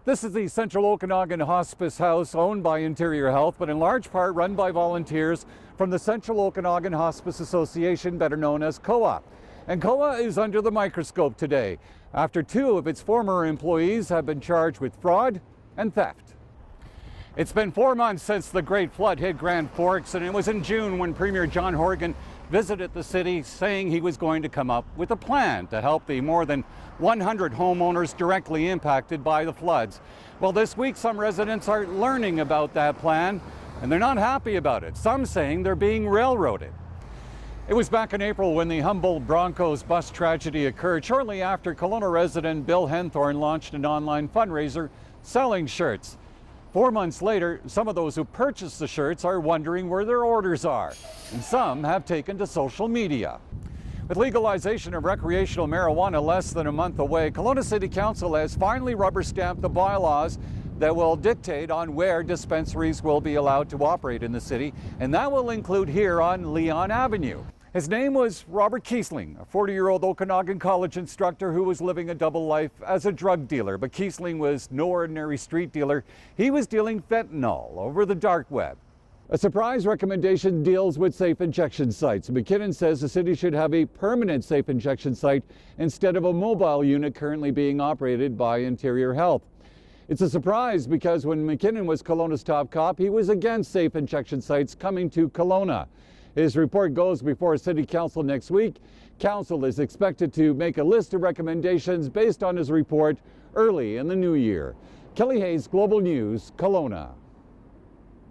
This is the Central Okanagan Hospice House owned by Interior Health, but in large part run by volunteers from the Central Okanagan Hospice Association, better known as COA. And COA is under the microscope today after two of its former employees have been charged with fraud and theft. It's been 4 months since the Great Flood hit Grand Forks, and it was in June when Premier John Horgan visited the city saying he was going to come up with a plan to help the more than 100 homeowners directly impacted by the floods. Well, this week some residents are learning about that plan and they're not happy about it, some saying they're being railroaded. It was back in April when the Humboldt Broncos bus tragedy occurred, shortly after Kelowna resident Bill Henthorne launched an online fundraiser selling shirts. 4 months later, some of those who purchased the shirts are wondering where their orders are, and some have taken to social media. With legalization of recreational marijuana less than a month away, Kelowna City Council has finally rubber-stamped the bylaws that will dictate on where dispensaries will be allowed to operate in the city, and that will include here on Leon Avenue. His name was Robert Kiesling, a 40-year-old Okanagan College instructor who was living a double life as a drug dealer. But Kiesling was no ordinary street dealer. He was dealing fentanyl over the dark web. A surprise recommendation deals with safe injection sites. McKinnon says the city should have a permanent safe injection site instead of a mobile unit currently being operated by Interior Health. It's a surprise because when McKinnon was Kelowna's top cop, he was against safe injection sites coming to Kelowna. His report goes before City Council next week. Council is expected to make a list of recommendations based on his report early in the new year. Kelly Hayes, Global News, Kelowna.